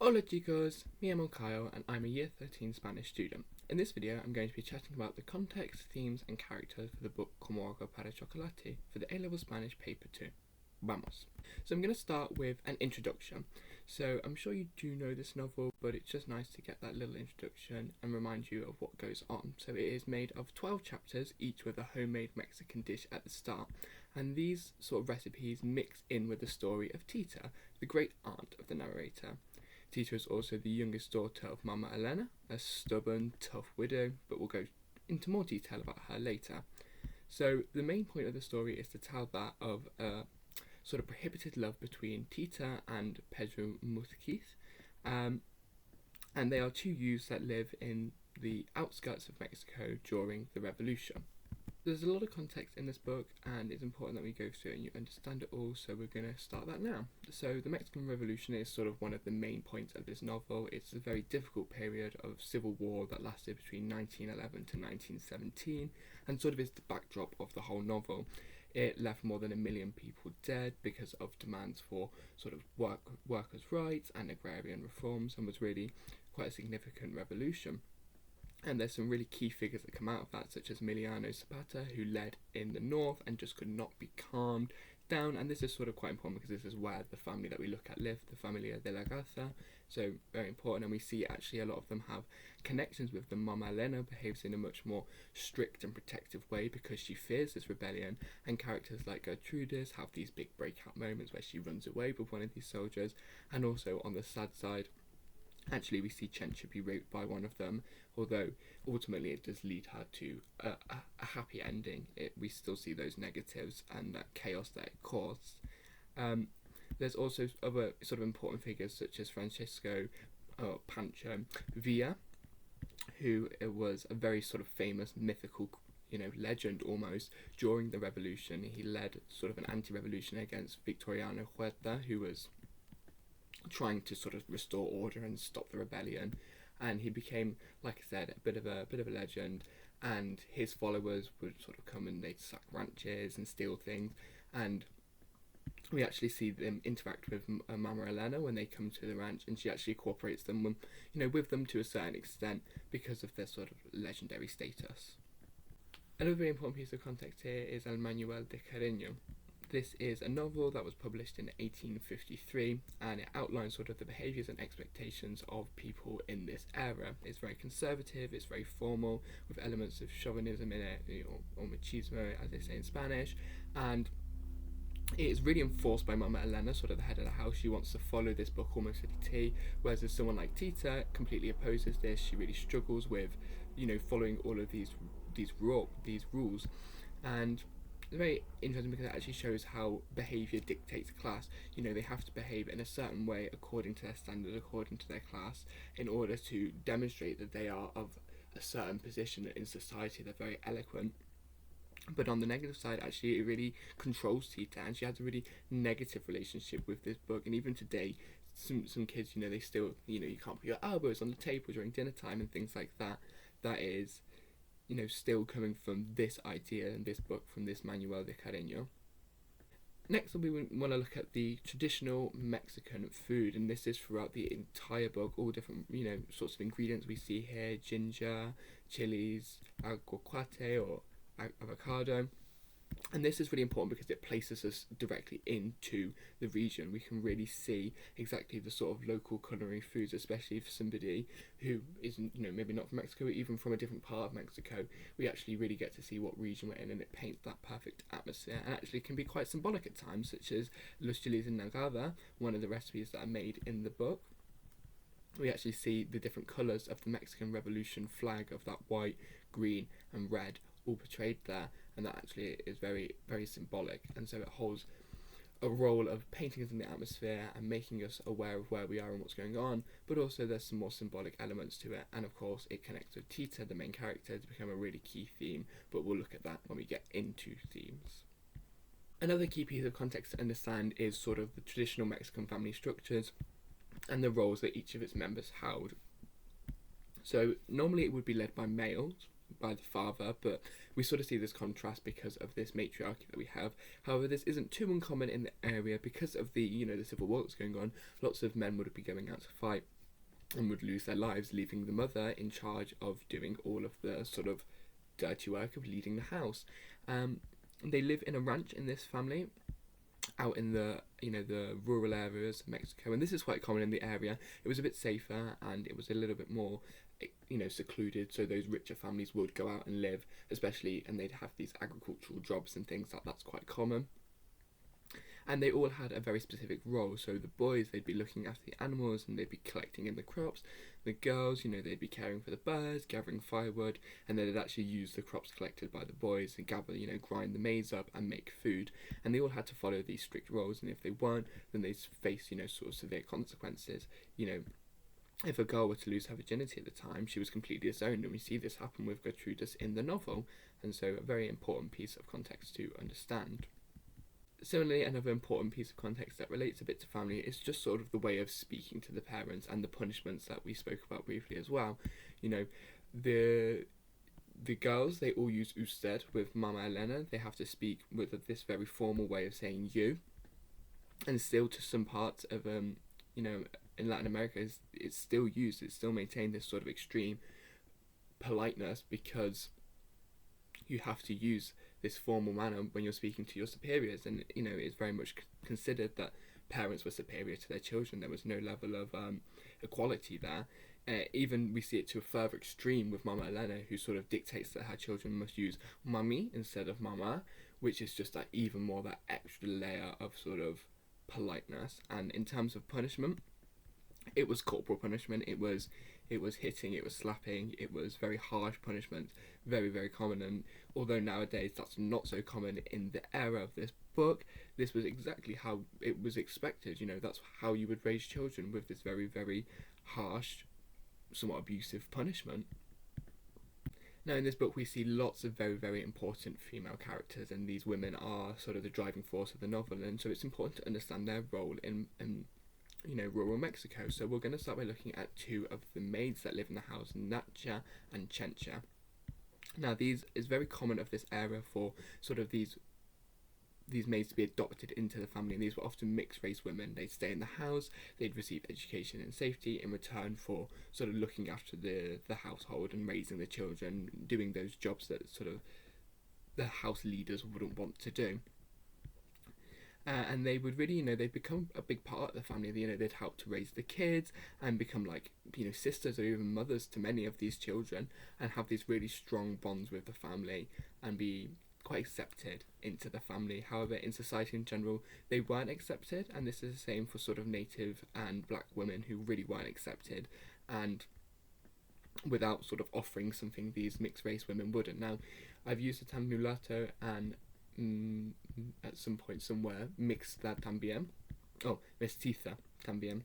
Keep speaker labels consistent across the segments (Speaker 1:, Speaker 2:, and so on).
Speaker 1: Hola chicos, me llamo Kyle and I'm a Year 13 Spanish student. In this video I'm going to be chatting about the context, themes and characters for the book Como Agua Para Chocolate for the A-Level Spanish Paper 2. Vamos. So I'm going to start with an introduction. So I'm sure you do know this novel, but it's just nice to get that little introduction and remind you of what goes on. So it is made of 12 chapters, each with a homemade Mexican dish at the start. And these sort of recipes mix in with the story of Tita, the great aunt of the narrator. Tita is also the youngest daughter of Mama Elena, a stubborn, tough widow, but we'll go into more detail about her later. So the main point of the story is to tell that of a sort of prohibited love between Tita and Pedro and they are two youths that live in the outskirts of Mexico during the revolution. There's a lot of context in this book and it's important that we go through it and you understand it all, so we're going to start that now. So the Mexican Revolution is sort of one of the main points of this novel. It's a very difficult period of civil war that lasted between 1911 to 1917 and sort of is the backdrop of the whole novel. It left more than 1 million people dead because of demands for sort of workers' rights and agrarian reforms, and was really quite a significant revolution. And there's some really key figures that come out of that, such as Emiliano Zapata, who led in the north and just could not be calmed down. And this is sort of quite important because this is where the family that we look at live, the familia de la Garza. So very important, and we see actually a lot of them have connections with them. Mama Elena behaves in a much more strict and protective way because she fears this rebellion, and characters like Gertrudis have these big breakout moments where she runs away with one of these soldiers. And also on the sad side, actually we see Chencha be raped by one of them, although ultimately it does lead her to a happy ending. We still see those negatives and that chaos that it caused. There's also other sort of important figures such as Francisco Pancho Villa, who was a very sort of famous mythical legend almost during the revolution. He led sort of an anti-revolution against Victoriano Huerta, who was trying to sort of restore order and stop the rebellion, and he became, like I said, a bit of a legend, and his followers would sort of come and they'd sack ranches and steal things, and we actually see them interact with Mama Elena when they come to the ranch, and she actually cooperates with them to a certain extent because of their sort of legendary status. Another very important piece of context here is El Manual de Carreño. This is a novel that was published in 1853, and it outlines sort of the behaviours and expectations of people in this era. It's very conservative, it's very formal, with elements of chauvinism in it, or machismo as they say in Spanish, and it is really enforced by Mama Elena, sort of the head of the house. She wants to follow this book almost to the T, whereas someone like Tita completely opposes this. She really struggles with, following all of these rules, and it's very interesting because it actually shows how behaviour dictates class. They have to behave in a certain way according to their standard, according to their class, in order to demonstrate that they are of a certain position in society. They're very eloquent. But on the negative side, actually, it really controls Tita, and she has a really negative relationship with this book. And even today, some kids, they still, you can't put your elbows on the table during dinner time and things like that. That is, still coming from this idea and this book, from this Manual de Carreño. Next, we want to look at the traditional Mexican food, and this is throughout the entire book, all different, sorts of ingredients we see here: ginger, chilies, aguacate or avocado. And this is really important because it places us directly into the region. We can really see exactly the sort of local culinary foods, especially for somebody who is, maybe not from Mexico, even from a different part of Mexico. We actually really get to see what region we're in, and it paints that perfect atmosphere, and actually can be quite symbolic at times, such as los chiles en nogada, one of the recipes that are made in the book. We actually see the different colours of the Mexican Revolution flag, of that white, green and red, all portrayed there, and that actually is very, very symbolic, and so it holds a role of painting us in the atmosphere and making us aware of where we are and what's going on, but also there's some more symbolic elements to it, and of course it connects with Tita, the main character, to become a really key theme, but we'll look at that when we get into themes. Another key piece of context to understand is sort of the traditional Mexican family structures and the roles that each of its members held. So normally it would be led by males, by the father, but we sort of see this contrast because of this matriarchy that we have. However, this isn't too uncommon in the area because of the the civil war that's going on. Lots of men would be going out to fight, and would lose their lives, leaving the mother in charge of doing all of the sort of dirty work of leading the house. They live in a ranch in this family, out in the the rural areas of Mexico, and this is quite common in the area. It was a bit safer and it was a little bit more secluded, so those richer families would go out and live, especially, and they'd have these agricultural jobs and things like that's quite common. And they all had a very specific role. So the boys, they'd be looking after the animals and they'd be collecting in the crops. The girls, they'd be caring for the birds, gathering firewood, and they'd actually use the crops collected by the boys and gather, grind the maize up and make food. And they all had to follow these strict roles, and if they weren't, then they'd face, sort of severe consequences. If a girl were to lose her virginity at the time, she was completely disowned, and we see this happen with Gertrudis in the novel, and so a very important piece of context to understand. Similarly, another important piece of context that relates a bit to family is just sort of the way of speaking to the parents and the punishments that we spoke about briefly as well. The girls, they all use usted with Mama Elena. They have to speak with this very formal way of saying you, and still to some parts of in Latin America it's still used. It's still maintained this sort of extreme politeness because you have to use this formal manner when you're speaking to your superiors, and it's very much considered that parents were superior to their children. There was no level of equality there. Even we see it to a further extreme with Mama Elena, who sort of dictates that her children must use mami instead of mama, which is just that even more that extra layer of sort of politeness. And in terms of punishment, it was corporal punishment. It was hitting, it was slapping, it was very harsh punishment, very, very common. And although nowadays that's not so common in the era of this book, this was exactly how it was expected. That's how you would raise children, with this very, very harsh, somewhat abusive punishment. Now in this book we see lots of very, very important female characters, and these women are sort of the driving force of the novel, and so it's important to understand their role in rural Mexico. So we're going to start by looking at two of the maids that live in the house, Nacha and Chencha. Now these is very common of this era for sort of these maids to be adopted into the family, and these were often mixed race women. They'd stay in the house, they'd receive education and safety in return for sort of looking after the household and raising the children, doing those jobs that sort of the house leaders wouldn't want to do. And they would really, they'd become a big part of the family. They'd help to raise the kids and become like, sisters or even mothers to many of these children, and have these really strong bonds with the family and be quite accepted into the family. However, in society in general, they weren't accepted, and this is the same for sort of native and black women who really weren't accepted, and without sort of offering something these mixed race women wouldn't. Now, I've used the term mulatto and at some point somewhere mixta también, mestiza también.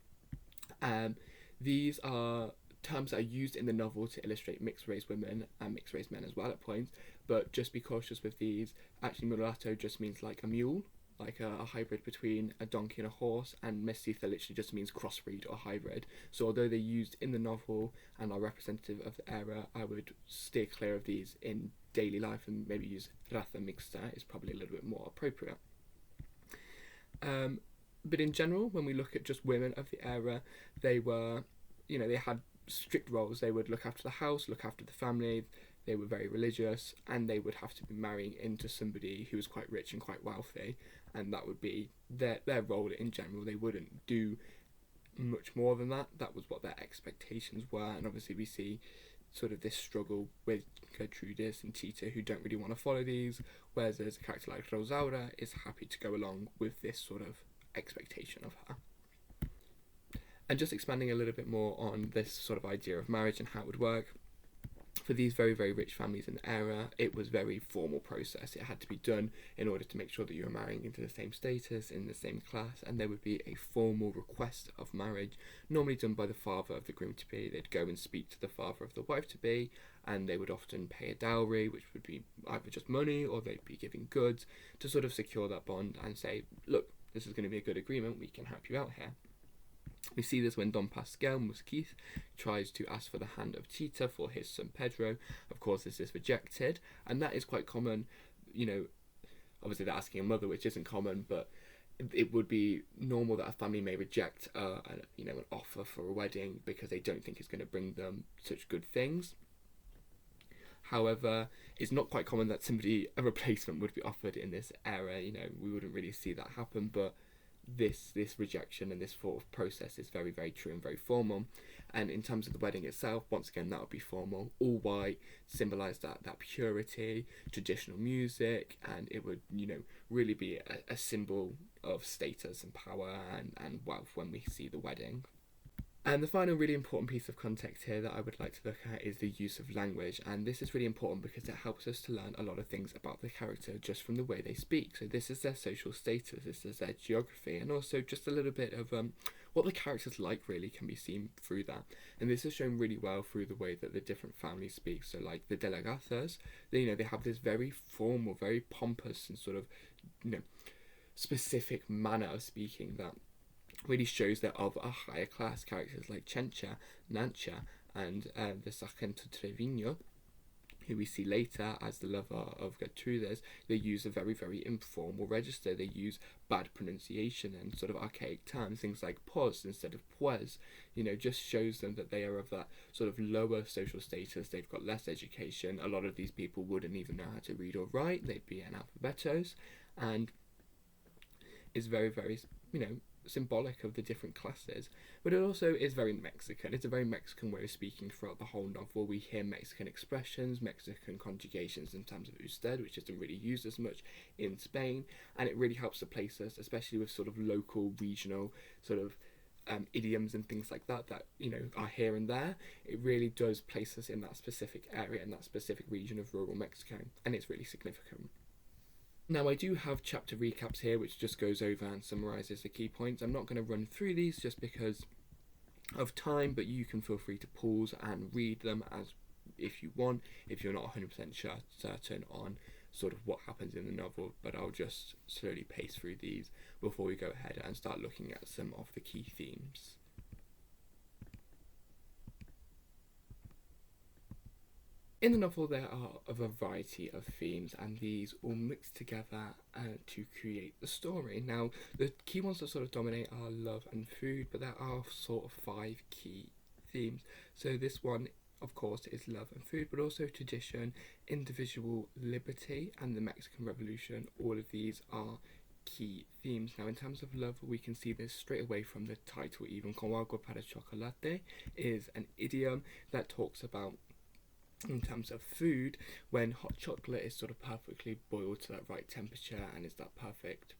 Speaker 1: These are terms that are used in the novel to illustrate mixed race women and mixed race men as well at points, but just be cautious with these. Actually, mulatto just means like a mule, like a hybrid between a donkey and a horse, and mestiza literally just means crossbreed or hybrid. So although they're used in the novel and are representative of the era, I would steer clear of these in daily life and maybe use raza mixta is probably a little bit more appropriate. But in general, when we look at just women of the era, they were, they had strict roles. They would look after the house, look after the family. They were very religious, and they would have to be marrying into somebody who was quite rich and quite wealthy, and that would be their role in general. They wouldn't do much more than that. That was what their expectations were, and obviously we see sort of this struggle with Gertrudis and Tita, who don't really want to follow these, whereas there's a character like Rosaura is happy to go along with this sort of expectation of her. And just expanding a little bit more on this sort of idea of marriage and how it would work, for these very, very rich families in the era, it was a very formal process. It had to be done in order to make sure that you were marrying into the same status, in the same class, and there would be a formal request of marriage, normally done by the father of the groom-to-be. They'd go and speak to the father of the wife-to-be, and they would often pay a dowry, which would be either just money or they'd be giving goods to sort of secure that bond and say, look, this is going to be a good agreement, we can help you out here. We see this when Don Pascal Musquiz tries to ask for the hand of Tita for his son Pedro. Of course, this is rejected, and that is quite common. Obviously they're asking a mother, which isn't common, but it would be normal that a family may reject an offer for a wedding because they don't think it's going to bring them such good things. However, it's not quite common that a replacement would be offered in this era. We wouldn't really see that happen, but this rejection and this sort of process is very, very true and very formal. And in terms of the wedding itself, once again, that would be formal. All white, symbolise that purity, traditional music, and it would, really be a symbol of status and power and wealth when we see the wedding. And the final really important piece of context here that I would like to look at is the use of language. And this is really important because it helps us to learn a lot of things about the character just from the way they speak. So this is their social status, this is their geography, and also just a little bit of what the character's like really can be seen through that. And this is shown really well through the way that the different families speak. So like the Delegazas, they have this very formal, very pompous and sort of, specific manner of speaking that really shows they're of a higher class. Characters like Chencha, Nancha, and the Sargento Treviño, who we see later as the lover of Gertrudis, they use a very, very informal register. They use bad pronunciation and sort of archaic terms, things like pos instead of pues, just shows them that they are of that sort of lower social status. They've got less education. A lot of these people wouldn't even know how to read or write. They'd be analphabetos, and it's very, very, symbolic of the different classes. But it also is very Mexican. It's a very Mexican way of speaking throughout the whole novel. We hear Mexican expressions, Mexican conjugations in terms of usted, which isn't really used as much in Spain, and it really helps to place us, especially with sort of local, regional sort of idioms and things like that are here and there. It really does place us in that specific area, in that specific region of rural Mexico, and it's really significant. Now, I do have chapter recaps here, which just goes over and summarises the key points. I'm not going to run through these just because of time, but you can feel free to pause and read them as if you want, if you're not 100% certain on sort of what happens in the novel. But I'll just slowly pace through these before we go ahead and start looking at some of the key themes. In the novel, there are a variety of themes, and these all mix together to create the story. Now, the key ones that sort of dominate are love and food, but there are sort of 5 key themes. So this one, of course, is love and food, but also tradition, individual liberty, and the Mexican Revolution. All of these are key themes. Now, in terms of love, we can see this straight away from the title. Even Como Agua Para Chocolate is an idiom that talks about, in terms of food, when hot chocolate is sort of perfectly boiled to that right temperature and is that perfect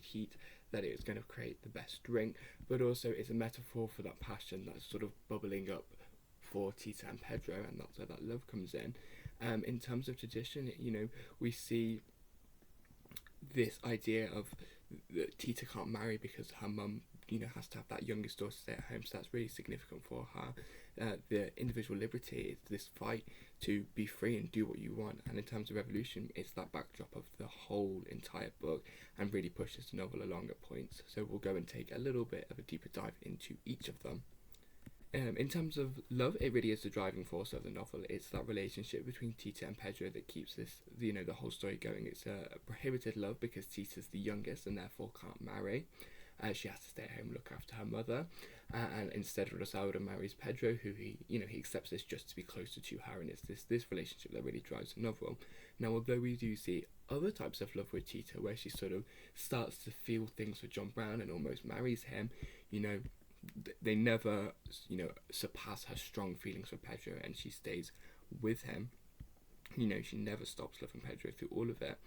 Speaker 1: heat, that it is going to create the best drink. But also it's a metaphor for that passion that's sort of bubbling up for Tita and Pedro, and that's where that love comes in. In terms of tradition, we see this idea of that Tita can't marry because her mum has to have that youngest daughter stay at home, so that's really significant for her. The individual liberty is this fight to be free and do what you want, and in terms of revolution, it's that backdrop of the whole entire book and really pushes the novel along at points. So we'll go and take a little bit of a deeper dive into each of them. In terms of love, it really is the driving force of the novel. It's that relationship between Tita and Pedro that keeps this, the whole story going. It's a prohibited love because Tita's the youngest and therefore can't marry. She has to stay at home and look after her mother, and instead Rosaura marries Pedro, who he accepts this just to be closer to her, and it's this relationship that really drives the novel. Now, although we do see other types of love with Tita, where she sort of starts to feel things for John Brown and almost marries him, they never, surpass her strong feelings for Pedro, and she stays with him. She never stops loving Pedro through all of it.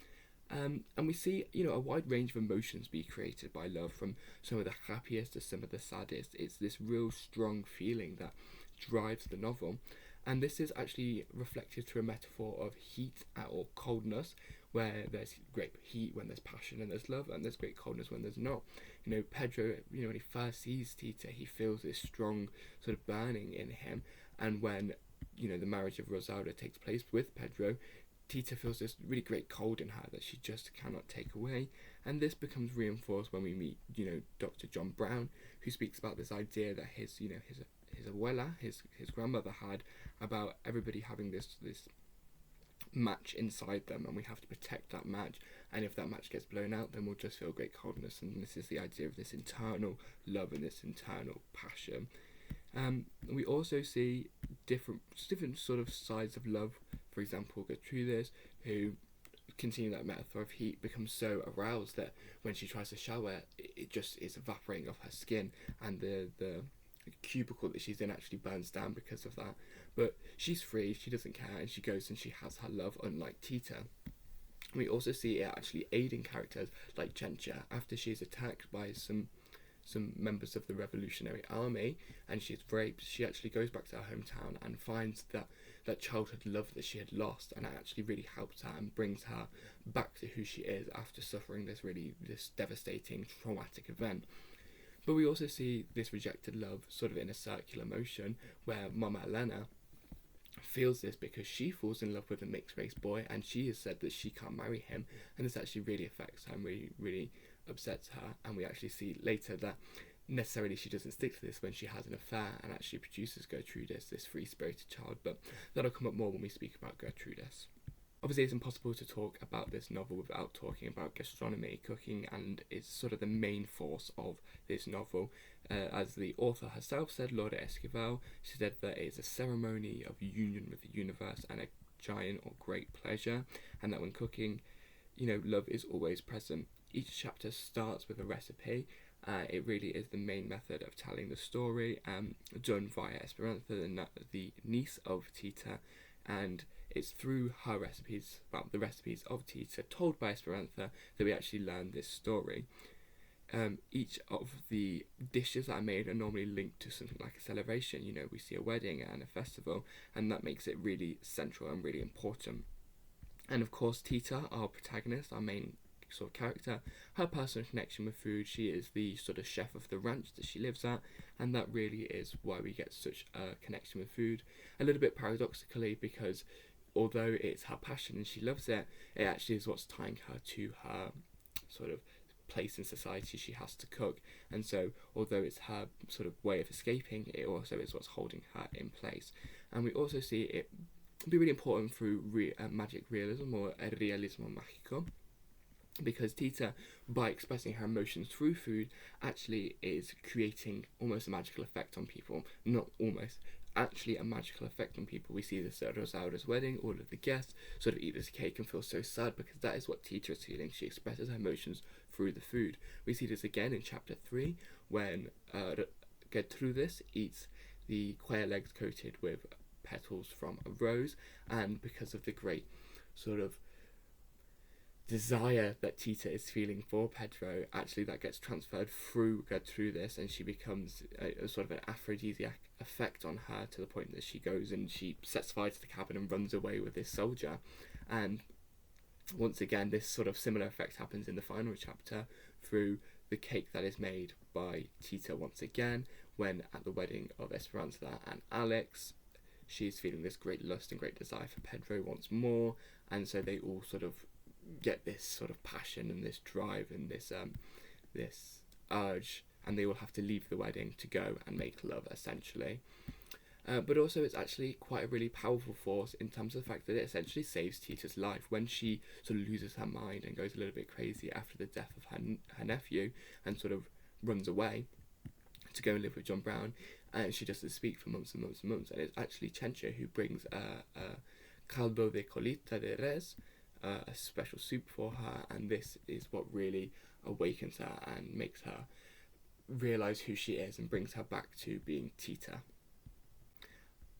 Speaker 1: And we see, a wide range of emotions be created by love, from some of the happiest to some of the saddest. It's this real strong feeling that drives the novel. And this is actually reflected through a metaphor of heat or coldness, where there's great heat when there's passion and there's love, and there's great coldness when there's not. Pedro, when he first sees Tita, he feels this strong sort of burning in him. And when, the marriage of Rosaura takes place with Pedro, Tita feels this really great cold in her that she just cannot take away, and this becomes reinforced when we meet, Dr. John Brown, who speaks about this idea that his abuela, his grandmother, had about everybody having this match inside them, and we have to protect that match. And if that match gets blown out, then we'll just feel great coldness. And this is the idea of this internal love and this internal passion. We also see different sort of sides of love. For example, Gertrudis, who continue that metaphor of heat, becomes so aroused that when she tries to shower, it just is evaporating off her skin, and the cubicle that she's in actually burns down because of that. But she's free, she doesn't care, and she goes and she has her love, unlike Tita. We also see it actually aiding characters like Chencha after she's attacked by some members of the revolutionary army and she's raped. She actually goes back to her hometown and finds that childhood love that she had lost, and it actually really helps her and brings her back to who she is after suffering this devastating traumatic event. But we also see this rejected love sort of in a circular motion where Mama Elena feels this because she falls in love with a mixed race boy, and she has said that she can't marry him, and this actually really affects her and really upsets her. And we actually see later that necessarily she doesn't stick to this when she has an affair and actually produces Gertrudis, this free-spirited child, but that'll come up more when we speak about Gertrudis. Obviously, it's impossible to talk about this novel without talking about gastronomy, cooking, and it's sort of the main force of this novel. As the author herself said, Laura Esquivel, she said that it is a ceremony of union with the universe and a giant or great pleasure, and that when cooking, love is always present. Each chapter starts with a recipe. It really is the main method of telling the story, done via Esperanza, the niece of Tita, and it's through her recipes, the recipes of Tita, told by Esperanza, that we actually learn this story. Each of the dishes that are made are normally linked to something like a celebration. We see a wedding and a festival, and that makes it really central and really important. And of course, Tita, our protagonist, our main sort of character, her personal connection with food. She is the sort of chef of the ranch that she lives at, and that really is why we get such a connection with food. A little bit paradoxically, because although it's her passion and she loves it, it actually is what's tying her to her sort of place in society. She has to cook, and so although it's her sort of way of escaping, it also is what's holding her in place. And we also see it be really important through magic realism, or el realismo mágico, because Tita, by expressing her emotions through food, actually is creating almost a magical effect on people. Not almost, actually a magical effect on people. We see this at Rosaura's wedding. All of the guests sort of eat this cake and feel so sad because that is what Tita is feeling. She expresses her emotions through the food. We see this again in chapter 3 when Gertrudis eats the quail eggs coated with petals from a rose, and because of the great sort of desire that Tita is feeling for Pedro, actually that gets transferred through Gertrudis, and she becomes a sort of an aphrodisiac effect on her, to the point that she goes and she sets fire to the cabin and runs away with this soldier. And once again, this sort of similar effect happens in the final chapter through the cake that is made by Tita once again, when at the wedding of Esperanza and Alex, she's feeling this great lust and great desire for Pedro once more, and so they all sort of get this sort of passion and this drive and this urge, and they will have to leave the wedding to go and make love, essentially. But also it's actually quite a really powerful force in terms of the fact that it essentially saves Tita's life when she sort of loses her mind and goes a little bit crazy after the death of her nephew and sort of runs away to go and live with John Brown, and she doesn't speak for months and months and months, and it's actually Chencha who brings a caldo de colita de res, a special soup for her, and this is what really awakens her and makes her realise who she is and brings her back to being Tita.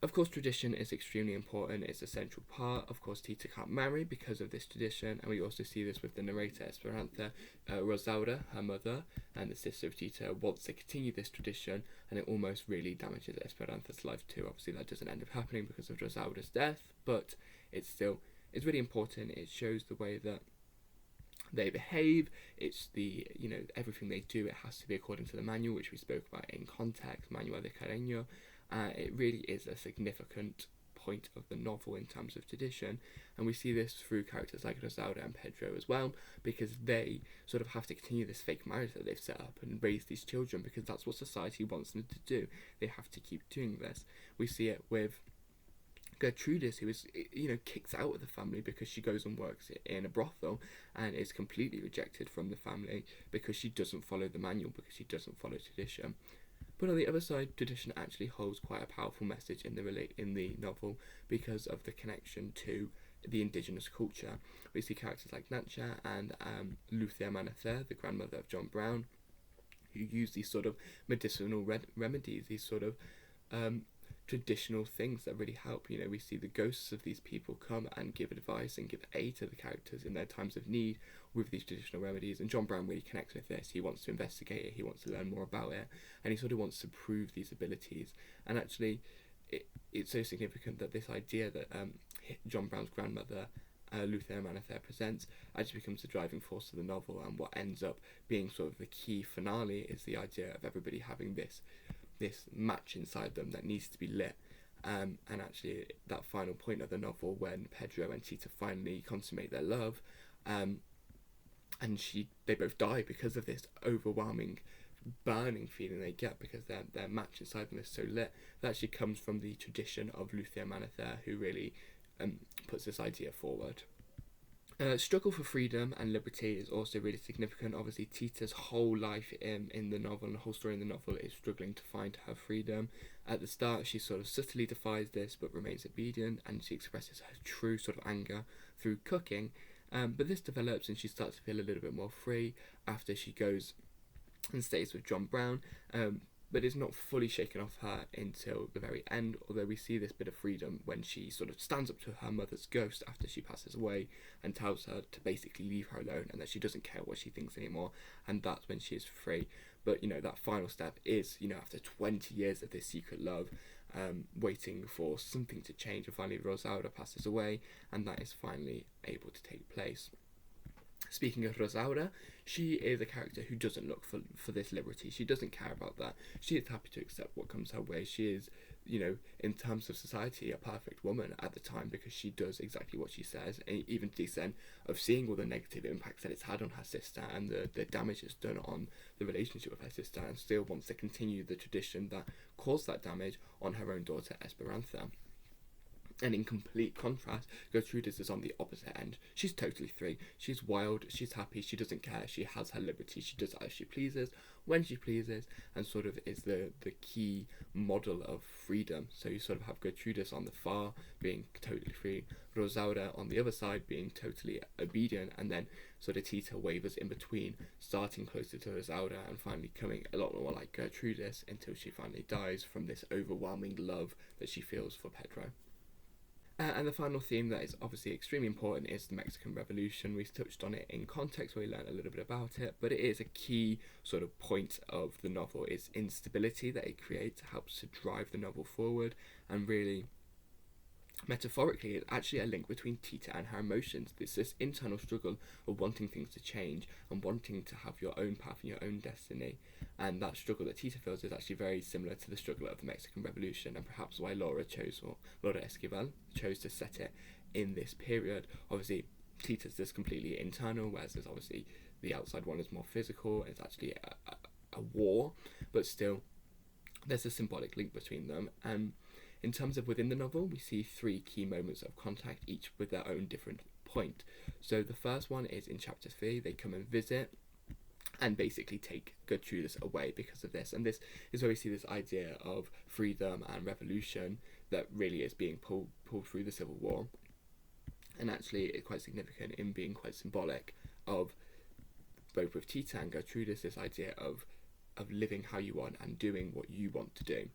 Speaker 1: Of course, tradition is extremely important. It's a central part. Of course, Tita can't marry because of this tradition, and we also see this with the narrator Esperanza. Rosaura, her mother, and the sister of Tita wants to continue this tradition, and it almost really damages Esperanza's life too. Obviously, that doesn't end up happening because of Rosaura's death, but it's really important. It shows the way that they behave. It's everything they do, it has to be according to the manual, which we spoke about in context, Manual de Carreño. It really is a significant point of the novel in terms of tradition, and we see this through characters like Rosaura and Pedro as well, because they sort of have to continue this fake marriage that they've set up and raise these children, because that's what society wants them to do. They have to keep doing this. We see it with Gertrudis, who is, kicked out of the family because she goes and works in a brothel and is completely rejected from the family because she doesn't follow the manual, because she doesn't follow tradition. But on the other side, tradition actually holds quite a powerful message in the novel because of the connection to the indigenous culture. We see characters like Natcha and Lucia Manasseh, the grandmother of John Brown, who use these sort of medicinal remedies, these sort of traditional things that really help. We see the ghosts of these people come and give advice and give aid to the characters in their times of need with these traditional remedies, and John Brown really connects with this. He wants to investigate it, he wants to learn more about it, and he sort of wants to prove these abilities. And actually, it's so significant that this idea that John Brown's grandmother, Lucia Manasseh, presents actually becomes the driving force of the novel, and what ends up being sort of the key finale is the idea of everybody having this match inside them that needs to be lit. And actually, that final point of the novel, when Pedro and Tita finally consummate their love, and they both die because of this overwhelming burning feeling they get because their match inside them is so lit. That actually comes from the tradition of Lucia Manasseh, who really puts this idea forward. Struggle for freedom and liberty is also really significant. Obviously, Tita's whole life in the novel, and the whole story in the novel, is struggling to find her freedom. At the start, she sort of subtly defies this, but remains obedient, and she expresses her true sort of anger through cooking. But this develops, and she starts to feel a little bit more free after she goes and stays with John Brown. But is not fully shaken off her until the very end, although we see this bit of freedom when she sort of stands up to her mother's ghost after she passes away and tells her to basically leave her alone and that she doesn't care what she thinks anymore, and that's when she is free. But that final step is, after 20 years of this secret love, waiting for something to change, and finally Rosaura passes away, and that is finally able to take place. Speaking of Rosaura, she is a character who doesn't look for this liberty. She doesn't care about that. She is happy to accept what comes her way. She is, in terms of society, a perfect woman at the time because she does exactly what she says, and even to the extent of seeing all the negative impacts that it's had on her sister and the damage it's done on the relationship with her sister, and still wants to continue the tradition that caused that damage on her own daughter Esperanza. And in complete contrast, Gertrudis is on the opposite end. She's totally free. She's wild, she's happy, she doesn't care, she has her liberty, she does as she pleases, when she pleases, and sort of is the key model of freedom. So you sort of have Gertrudis on the far, being totally free, Rosaura on the other side, being totally obedient, and then sort of Tita wavers in between, starting closer to Rosaura and finally coming a lot more like Gertrudis until she finally dies from this overwhelming love that she feels for Pedro. And the final theme that is obviously extremely important is the Mexican Revolution. We touched on it in context where we learned a little bit about it, but it is a key sort of point of the novel. It's instability that it creates, helps to drive the novel forward, and really, metaphorically, it's actually a link between Tita and her emotions. It's this internal struggle of wanting things to change and wanting to have your own path and your own destiny. And that struggle that Tita feels is actually very similar to the struggle of the Mexican Revolution, and perhaps why Laura Esquivel chose to set it in this period. Obviously, Tita's just completely internal, whereas there's obviously the outside one is more physical. It's actually a war, but still, there's a symbolic link between them. And in terms of within the novel, we see 3 key moments of contact, each with their own different point. So the first one is in chapter 3. They come and visit and basically take Gertrudis away because of this. And this is where we see this idea of freedom and revolution that really is being pulled through the Civil War. And actually it's quite significant in being quite symbolic of both with Tita and Gertrudis, this idea of living how you want and doing what you want to do.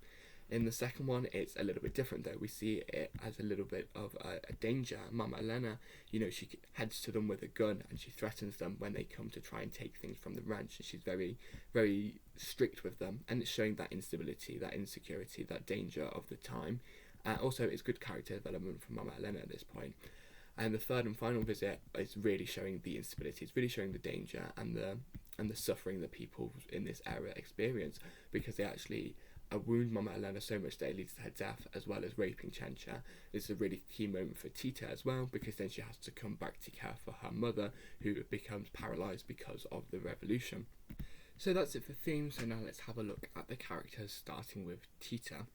Speaker 1: In the second one, it's a little bit different though. We see it as a little bit of a danger. Mama Elena, she heads to them with a gun and she threatens them when they come to try and take things from the ranch. And she's very, very strict with them. And it's showing that instability, that insecurity, that danger of the time. Also, it's good character development from Mama Elena at this point. And the third and final visit is really showing the instability. It's really showing the danger and the suffering that people in this era experience, because they actually wound Mama Elena so much that it leads to her death, as well as raping Chencha. It's a really key moment for Tita as well, because then she has to come back to care for her mother, who becomes paralysed because of the revolution. So that's it for themes. So now let's have a look at the characters, starting with Tita.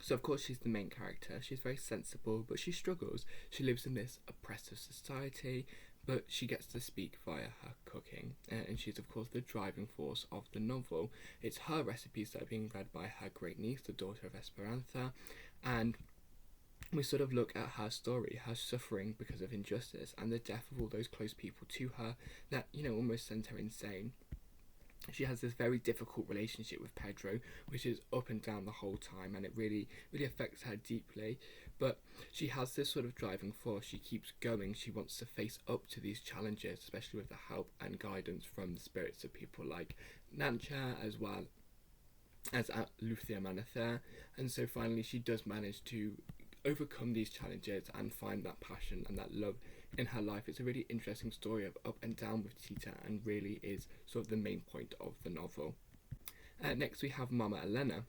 Speaker 1: So of course she's the main character. She's very sensible, but she struggles. She lives in this oppressive society, but she gets to speak via her cooking, and she's of course the driving force of the novel. It's her recipes that are being read by her great niece, the daughter of Esperanza, and we sort of look at her story, her suffering because of injustice and the death of all those close people to her that, almost sent her insane. She has this very difficult relationship with Pedro, which is up and down the whole time, and it really, really affects her deeply. But she has this sort of driving force. She keeps going. She wants to face up to these challenges, especially with the help and guidance from the spirits of people like Nancha, as well as Lucia Manather. And so finally she does manage to overcome these challenges and find that passion and that love in her life. It's a really interesting story of up and down with Tita, and really is sort of the main point of the novel. Next we have Mama Elena,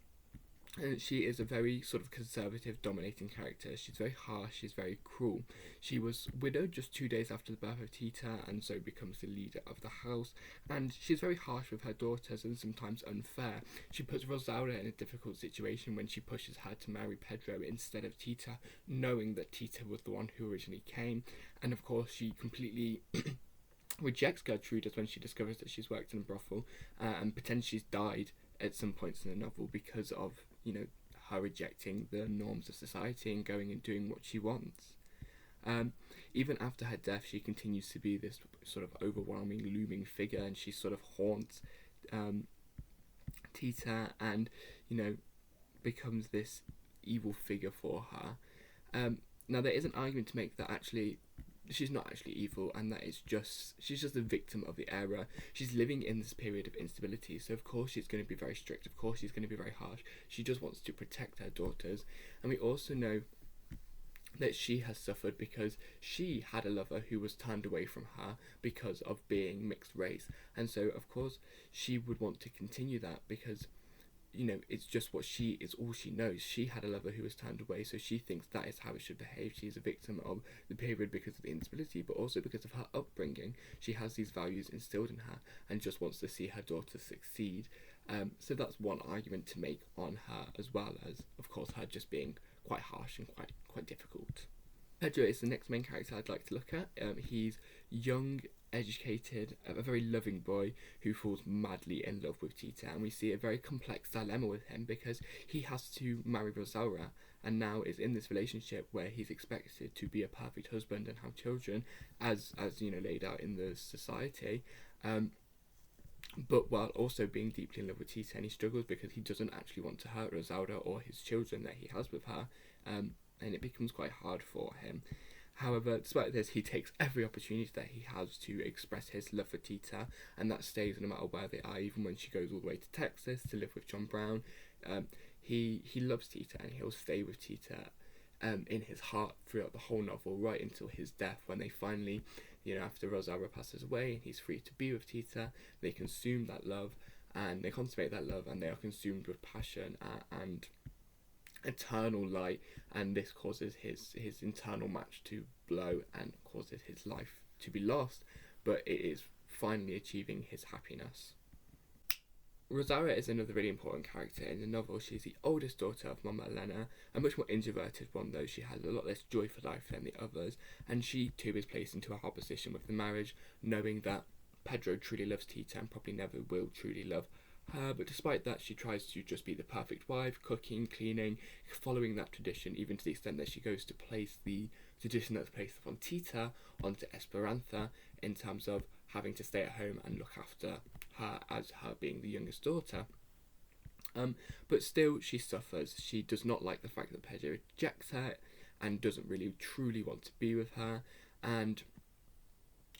Speaker 1: and she is a very sort of conservative, dominating character. She's very harsh, she's very cruel. She was widowed just 2 days after the birth of Tita, and so becomes the leader of the house, and she's very harsh with her daughters and sometimes unfair. She puts Rosaura in a difficult situation when she pushes her to marry Pedro instead of Tita, knowing that Tita was the one who originally came, and of course she completely rejects Gertrudis when she discovers that she's worked in a brothel, and pretends she's died at some points in the novel because of her rejecting the norms of society and going and doing what she wants. Even after her death, she continues to be this sort of overwhelming, looming figure, and she sort of haunts Tita, and becomes this evil figure for her. Now there is an argument to make that actually she's not actually evil, and that she's just a victim of the era. She's living in this period of instability, so of course she's going to be very strict, of course she's going to be very harsh. She just wants to protect her daughters. And we also know that she has suffered because she had a lover who was turned away from her because of being mixed race, and so of course she would want to continue that because it's just it's all she knows. She had a lover who was turned away, so she thinks that is how it should behave. She is a victim of the period because of the instability, but also because of her upbringing. She has these values instilled in her and just wants to see her daughter succeed. So that's one argument to make on her, as well as, of course, her just being quite harsh and quite difficult. Pedro is the next main character I'd like to look at. He's young, educated, a very loving boy who falls madly in love with Tita, and we see a very complex dilemma with him because he has to marry Rosaura, and now is in this relationship where he's expected to be a perfect husband and have children, as laid out in the society, but while also being deeply in love with Tita, and he struggles because he doesn't actually want to hurt Rosaura or his children that he has with her, and it becomes quite hard for him. However, despite this, he takes every opportunity that he has to express his love for Tita, and that stays no matter where they are, even when she goes all the way to Texas to live with John Brown. He loves Tita, and he'll stay with Tita in his heart throughout the whole novel, right until his death, when they finally, after Rosaura passes away and he's free to be with Tita, they consume that love, and they consummate that love, and they are consumed with passion and eternal light, and this causes his internal match to blow and causes his life to be lost, but it is finally achieving his happiness. Rosaura is another really important character in the novel. She's the oldest daughter of Mama Elena, a much more introverted one, though. She has a lot less joy for life than the others, and she too is placed into a hard position with the marriage, knowing that Pedro truly loves Tita and probably never will truly love her, but despite that she tries to just be the perfect wife, cooking, cleaning, following that tradition, even to the extent that she goes to place the tradition that's placed upon Tita onto Esperanza, in terms of having to stay at home and look after her as her being the youngest daughter. But still she suffers. She does not like the fact that Pedro rejects her and doesn't really truly want to be with her, and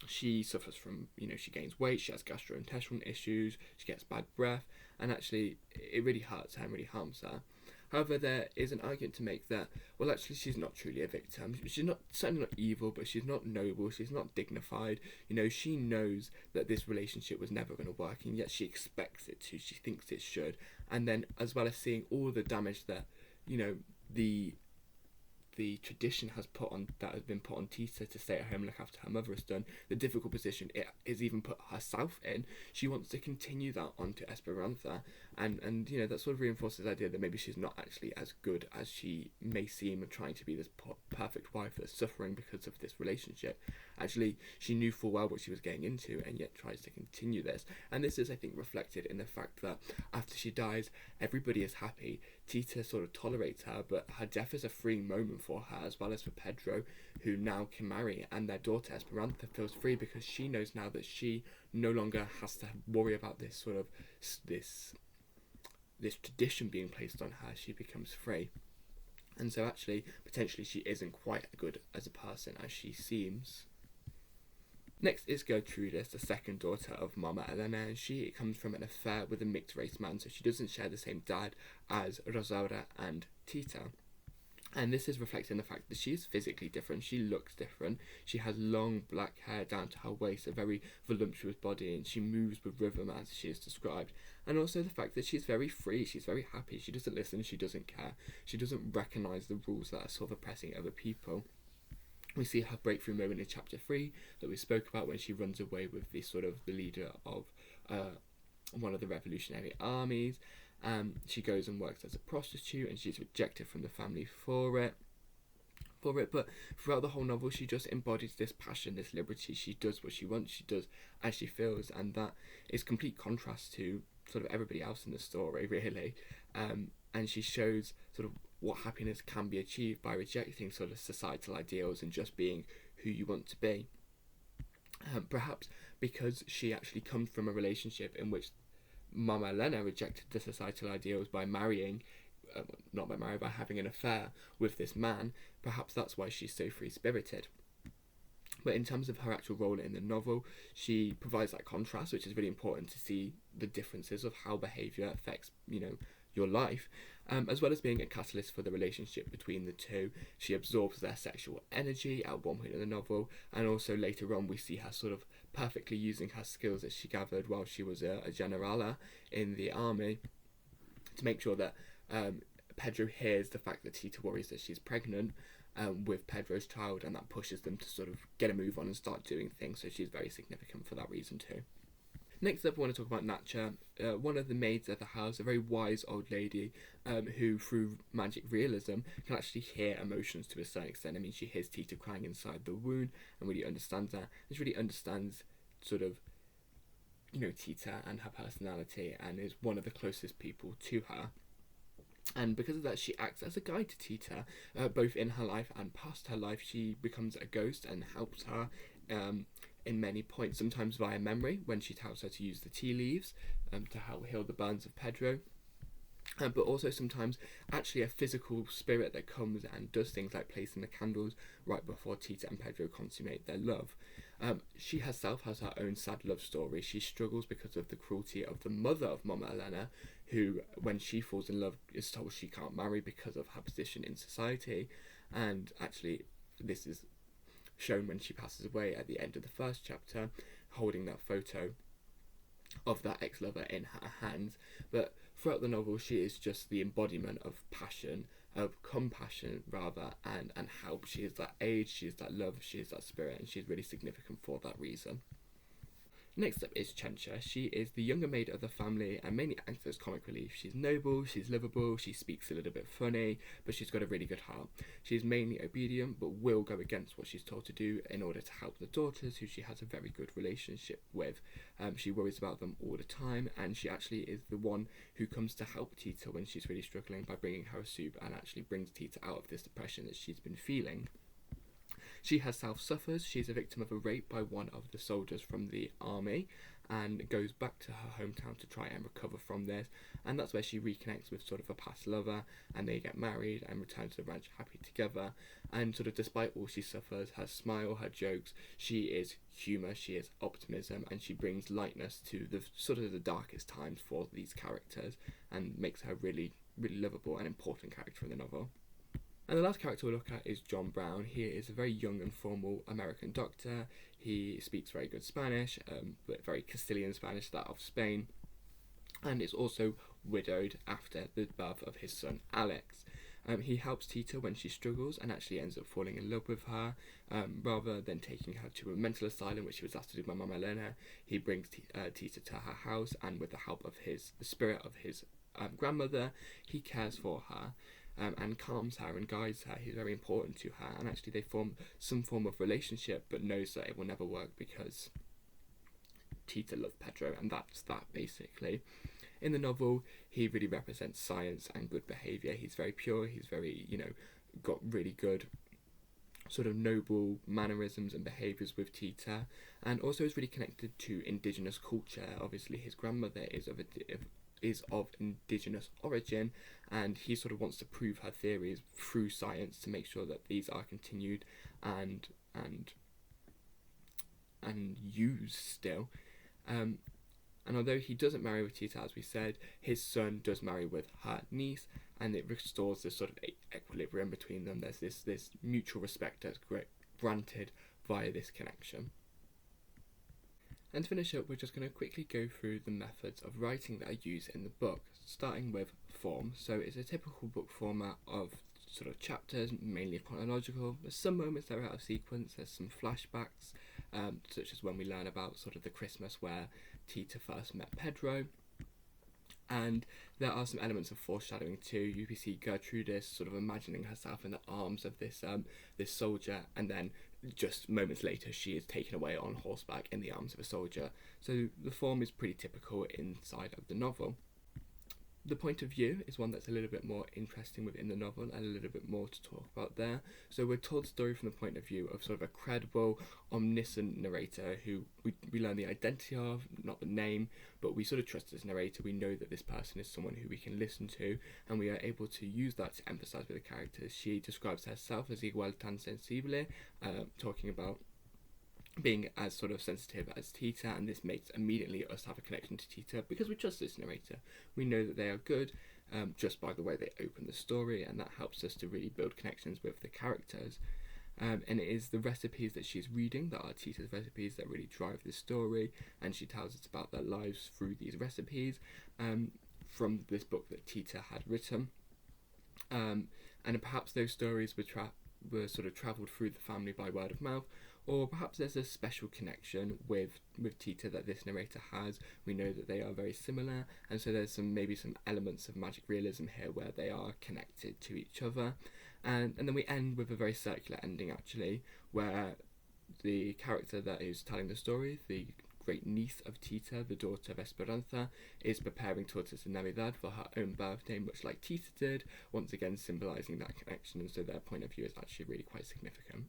Speaker 1: she suffers from, she gains weight, she has gastrointestinal issues, she gets bad breath, and actually it really hurts her and really harms her. However, there is an argument to make that, well, actually she's not truly a victim. She's certainly not evil, but she's not noble, she's not dignified. She knows that this relationship was never going to work, and yet she expects it to, she thinks it should. And then, as well as seeing all the damage that, the tradition has been put on Tita to stay at home and look after her mother has done, the difficult position it is even put herself in, she wants to continue that onto Esperanza, and that sort of reinforces the idea that maybe she's not actually as good as she may seem of trying to be this perfect wife that's suffering because of this relationship. Actually, she knew full well what she was getting into and yet tries to continue this. And this is, I think, reflected in the fact that after she dies, everybody is happy. Tita sort of tolerates her, but her death is a freeing moment for her, as well as for Pedro, who now can marry, and their daughter Esperanza feels free because she knows now that she no longer has to worry about this sort of this tradition being placed on her. She becomes free. And so actually, potentially she isn't quite as good as a person as she seems. Next is Gertrudis, the second daughter of Mama Elena, and she comes from an affair with a mixed race man, so she doesn't share the same dad as Rosaura and Tita. And this is reflected in the fact that she is physically different. She looks different. She has long black hair down to her waist, a very voluptuous body, and she moves with rhythm as she is described. And also the fact that she's very free, she's very happy, she doesn't listen, she doesn't care. She doesn't recognise the rules that are sort of oppressing other people. We see her breakthrough moment in chapter 3 that we spoke about when she runs away with the leader of one of the revolutionary armies. She goes and works as a prostitute, and she's rejected from the family for it. But throughout the whole novel, she just embodies this passion, this liberty. She does what she wants, she does as she feels, and that is complete contrast to sort of everybody else in the story, really. And she shows sort of what happiness can be achieved by rejecting sort of societal ideals and just being who you want to be. Perhaps because she actually comes from a relationship in which Mama Elena rejected the societal ideals by marrying, by having an affair with this man. Perhaps that's why she's so free-spirited. But in terms of her actual role in the novel, she provides that contrast, which is really important to see the differences of how behaviour affects, your life, as well as being a catalyst for the relationship between the two. She absorbs their sexual energy at one point in the novel, and also later on we see her sort of perfectly using her skills that she gathered while she was a generala in the army to make sure that Pedro hears the fact that Tita worries that she's pregnant with Pedro's child, and that pushes them to sort of get a move on and start doing things, so she's very significant for that reason too. Next up, I want to talk about Nacha, one of the maids of the house, a very wise old lady who, through magic realism, can actually hear emotions to a certain extent. I mean, she hears Tita crying inside the wound and really understands that. And she really understands sort of, Tita and her personality, and is one of the closest people to her. And because of that, she acts as a guide to Tita, both in her life and past her life. She becomes a ghost and helps her in many points, sometimes via memory, when she tells her to use the tea leaves to help heal the burns of Pedro. But also sometimes actually a physical spirit that comes and does things like placing the candles right before Tita and Pedro consummate their love. She herself has her own sad love story. She struggles because of the cruelty of the mother of Mama Elena, who, when she falls in love, is told she can't marry because of her position in society. And actually, this is shown when she passes away at the end of the first chapter, holding that photo of that ex-lover in her hands. But throughout the novel, she is just the embodiment of passion, of compassion rather, and help. She is that age, she is that love, she is that spirit, and she's really significant for that reason. Next up is Chencha. She is the younger maid of the family and mainly acts as comic relief. She's noble, she's livable, she speaks a little bit funny, but she's got a really good heart. She's mainly obedient, but will go against what she's told to do in order to help the daughters, who she has a very good relationship with. She worries about them all the time, and she actually is the one who comes to help Tita when she's really struggling by bringing her a soup, and actually brings Tita out of this depression that she's been feeling. She herself suffers. She's a victim of a rape by one of the soldiers from the army, and goes back to her hometown to try and recover from this, and that's where she reconnects with sort of a past lover, and they get married and return to the ranch happy together. And sort of despite all she suffers, her smile, her jokes, she is humour, she is optimism, and she brings lightness to the sort of the darkest times for these characters, and makes her really, really lovable and important character in the novel. And the last character we'll look at is John Brown. He is a very young and formal American doctor. He speaks very good Spanish, but very Castilian Spanish, that of Spain, and is also widowed after the birth of his son Alex. He helps Tita when she struggles and actually ends up falling in love with her. Rather than taking her to a mental asylum, which she was asked to do by Mama Elena, he brings Tita to her house, and with the help of the spirit of his grandmother, he cares for her. And calms her and guides her. He's very important to her, and actually they form some form of relationship, but knows that it will never work because Tita loved Pedro, and that's that basically. In the novel, he really represents science and good behaviour. He's very pure, he's very, got really good sort of noble mannerisms and behaviours with Tita, and also is really connected to indigenous culture. Obviously his grandmother is of indigenous origin, and he sort of wants to prove her theories through science to make sure that these are continued and used still. And although he doesn't marry with Tita, as we said, his son does marry with her niece, and it restores this sort of equilibrium between them. There's this mutual respect that's granted via this connection. And to finish up, we're just going to quickly go through the methods of writing that are used in the book, starting with form. So it's a typical book format of sort of chapters, mainly chronological. There's some moments that are out of sequence, there's some flashbacks, such as when we learn about sort of the Christmas where Tita first met Pedro. And there are some elements of foreshadowing too. You can see Gertrudis sort of imagining herself in the arms of this soldier, and then just moments later she is taken away on horseback in the arms of a soldier. So the form is pretty typical inside of the novel. The point of view is one that's a little bit more interesting within the novel and a little bit more to talk about there. So we're told the story from the point of view of sort of a credible, omniscient narrator who we learn the identity of, not the name, but we sort of trust this narrator. We know that this person is someone who we can listen to, and we are able to use that to emphasise with the characters. She describes herself as igual tan sensible, talking about being as sort of sensitive as Tita, and this makes immediately us have a connection to Tita because we trust this narrator. We know that they are good just by the way they open the story, and that helps us to really build connections with the characters. And it is the recipes that she's reading that are Tita's recipes that really drive this story, and she tells us about their lives through these recipes from this book that Tita had written. And perhaps those stories were sort of travelled through the family by word of mouth, or perhaps there's a special connection with Tita that this narrator has. We know that they are very similar, and so there's maybe some elements of magic realism here where they are connected to each other. And then we end with a very circular ending actually, where the character that is telling the story, the great niece of Tita, the daughter of Esperanza, is preparing tortas de Navidad for her own birthday, much like Tita did, once again symbolising that connection, and so their point of view is actually really quite significant.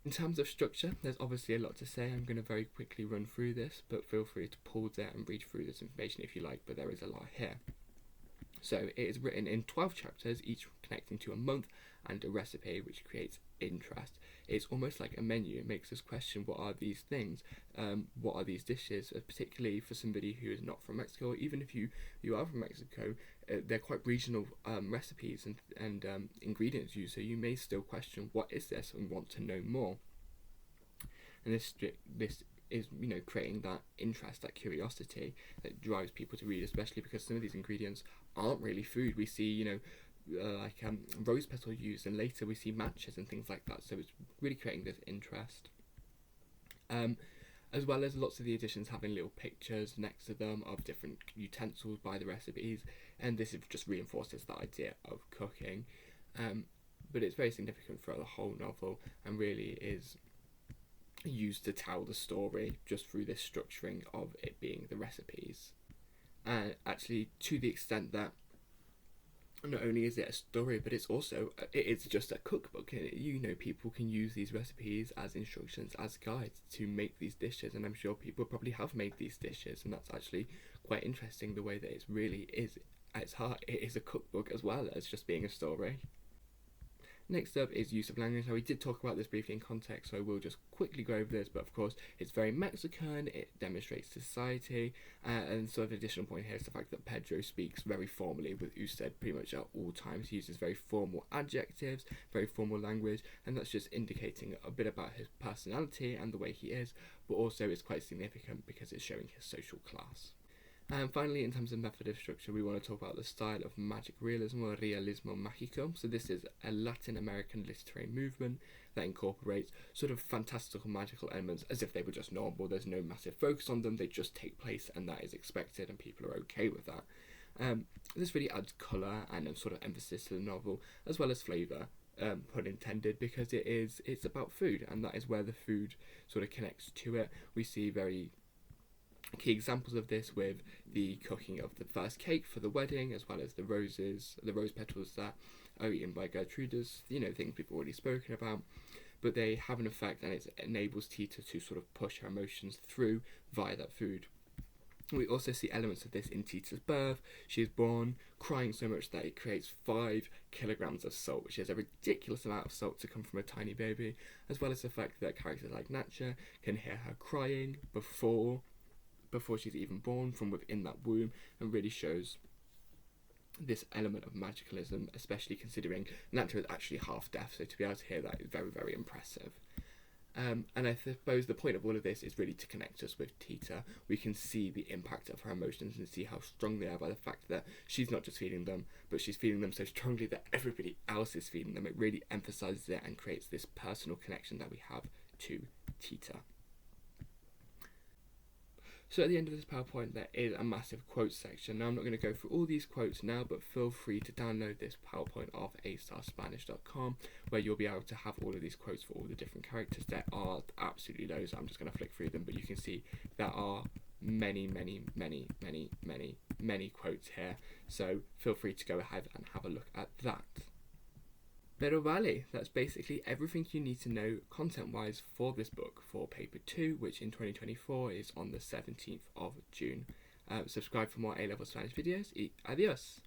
Speaker 1: In terms of structure, there's obviously a lot to say. I'm going to very quickly run through this, but feel free to pause it and read through this information if you like, but there is a lot here. So it is written in 12 chapters, each connecting to a month and a recipe, which creates interest. It's almost like a menu. It makes us question, what are these things? What are these dishes? Particularly for somebody who is not from Mexico, or even if you are from Mexico, they're quite regional recipes and ingredients used, so you may still question, what is this, and want to know more. And this is, creating that interest, that curiosity that drives people to read, especially because some of these ingredients aren't really food. We see, rose petal used, and later we see matches and things like that, so it's really creating this interest. As well as lots of the editions having little pictures next to them of different utensils by the recipes, and this just reinforces that idea of cooking. But it's very significant throughout the whole novel, and really is used to tell the story just through this structuring of it being the recipes. And actually, to the extent that not only is it a story, but it's just a cookbook. People can use these recipes as instructions, as guides to make these dishes, and I'm sure people probably have made these dishes, and that's actually quite interesting, the way that it really is, at its heart, it is a cookbook as well as just being a story. Next up is use of language. Now, we did talk about this briefly in context, so I will just quickly go over this, but of course it's very Mexican, it demonstrates society, and sort of an additional point here is the fact that Pedro speaks very formally with usted pretty much at all times. He uses very formal adjectives, very formal language, and that's just indicating a bit about his personality and the way he is, but also it's quite significant because it's showing his social class. And finally, in terms of method of structure, we want to talk about the style of magic realism or realismo mágico. So this is a Latin American literary movement that incorporates sort of fantastical magical elements as if they were just normal. There's no massive focus on them, they just take place and that is expected and people are okay with that. This really adds colour and a sort of emphasis to the novel, as well as flavour, pun intended, because it's about food, and that is where the food sort of connects to it. We see very key examples of this with the cooking of the first cake for the wedding, as well as the rose petals that are eaten by Gertrudis, things we've already spoken about, but they have an effect and it enables Tita to sort of push her emotions through via that food. We also see elements of this in Tita's birth. She is born crying so much that it creates 5 kilograms of salt, which is a ridiculous amount of salt to come from a tiny baby, as well as the fact that characters like Natcha can hear her crying before she's even born from within that womb, and really shows this element of magicalism, especially considering Natcha is actually half deaf, so to be able to hear that is very, very impressive. And I suppose the point of all of this is really to connect us with Tita. We can see the impact of her emotions and see how strong they are by the fact that she's not just feeling them, but she's feeling them so strongly that everybody else is feeling them. It really emphasises it and creates this personal connection that we have to Tita. So at the end of this PowerPoint there is a massive quotes section. Now I'm not going to go through all these quotes now, but feel free to download this PowerPoint off astarspanish.com, where you'll be able to have all of these quotes for all the different characters. There are absolutely loads. I'm just going to flick through them, but you can see there are many quotes here. So feel free to go ahead and have a look at that. Pero vale, that's basically everything you need to know content-wise for this book for paper 2, which in 2024 is on the 17th of June. Subscribe for more A-level Spanish videos y adios!